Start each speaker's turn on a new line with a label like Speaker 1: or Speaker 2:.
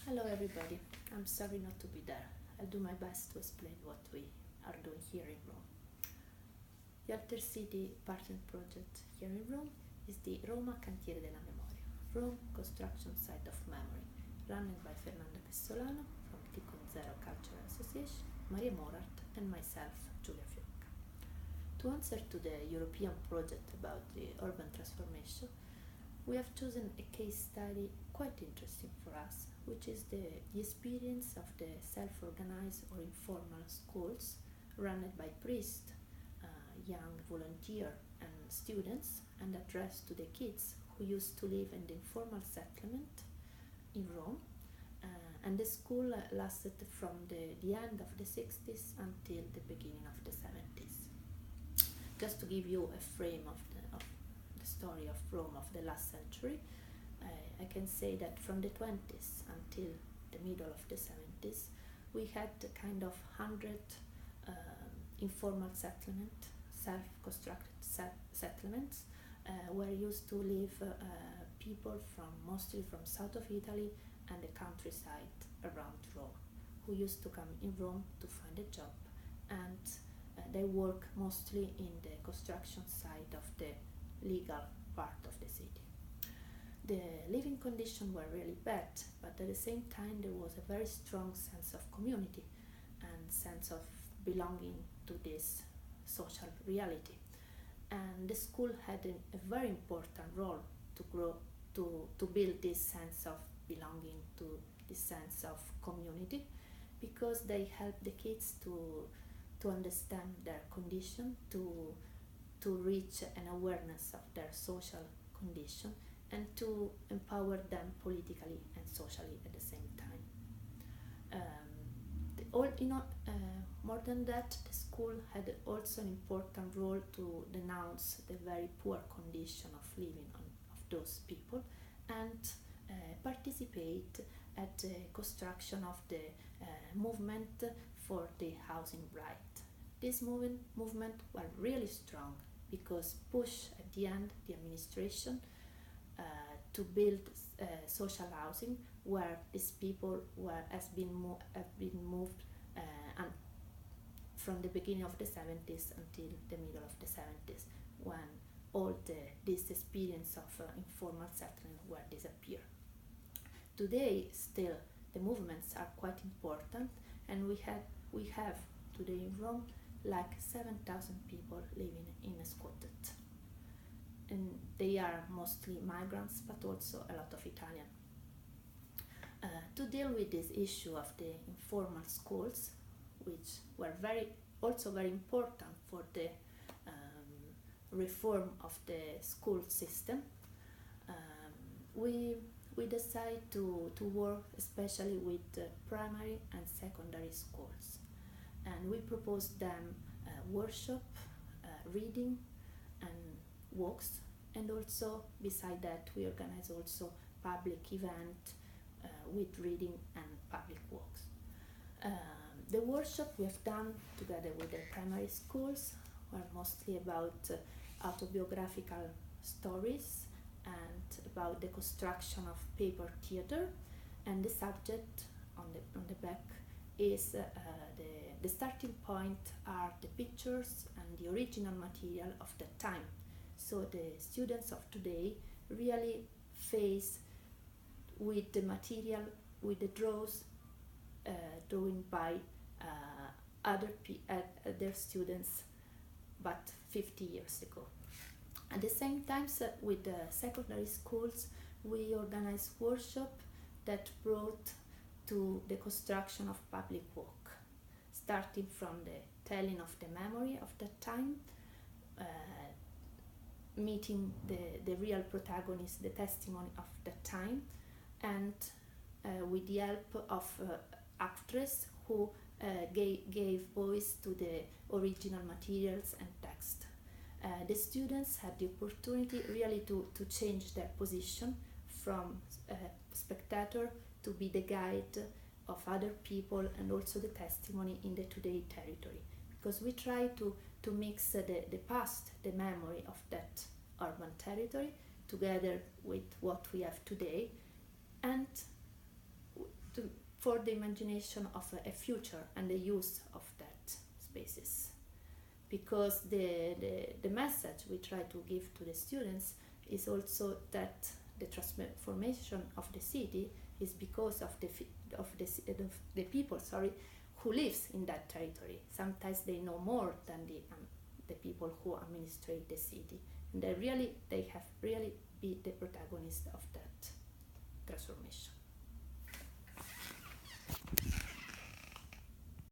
Speaker 1: Hello everybody, I'm sorry not to be there. I'll do my best to explain what we are doing here in Rome. The Altercities partner project here in Rome is the Roma cantiere della memoria, Rome construction site of memory, run by Fernanda Pessolano from T.0 Cultural Association, Maria Morart and myself, Giulia Fiocca. To answer to the European project about the urban transformation, we have chosen a case study quite interesting for us, which is the experience of the self-organized or informal schools run by priests, young volunteer and students, and addressed to the kids who used to live in the informal settlement in Rome. And the school lasted from the end of the 60s until the beginning of the 70s. Just to give you a frame of the story of Rome of the last century, I can say that from the 20s until the middle of the 70s, we had kind of 100 informal settlements, self-constructed settlements, where used to live people mostly from south of Italy and the countryside around Rome, who used to come in Rome to find a job, and they work mostly in the construction side of the legal part of the city. The living conditions were really bad, but at the same time there was a very strong sense of community and sense of belonging to this social reality. And the school had a very important role to build this sense of belonging, to this sense of community, because they helped the kids to understand their condition, to reach an awareness of their social condition, and to empower them politically and socially at the same time. More than that, the school had also an important role to denounce the very poor condition of living of those people, and participate at the construction of the movement for the housing right. This movement was really strong because push at the end the administration to build social housing where these people have been moved and from the beginning of the 70s until the middle of the 70s, when all this experience of informal settlement were disappeared. Today still the movements are quite important, and we have today in Rome like 7,000 people living in a squatted, and they are mostly migrants but also a lot of Italian. To deal with this issue of the informal schools, which were also very important for the reform of the school system, we decided to work especially with primary and secondary schools, and we proposed them workshop, reading and walks, and also beside that we organize also public event with reading and public walks. The workshop we have done together with the primary schools were mostly about autobiographical stories and about the construction of paper theater, and the subject on the back is the starting point are the pictures and the original material of that time. So the students of today really face with the material, with the drawing by other students but 50 years ago. At the same time, with the secondary schools, we organized workshops that brought to the construction of public walk, starting from the telling of the memory of that time, meeting the real protagonists, the testimony of that time, and with the help of actors who gave voice to the original materials and text. The students had the opportunity really to change their position from spectator to be the guide of other people and also the testimony in the today territory, because we try to mix the past, the memory of that urban territory together with what we have today, and for the imagination of a future and the use of that spaces. Because the message we try to give to the students is also that the transformation of the city is because of the people, who lives in that territory. Sometimes they know more than the people who administrate the city, and they have really be the protagonist of that transformation.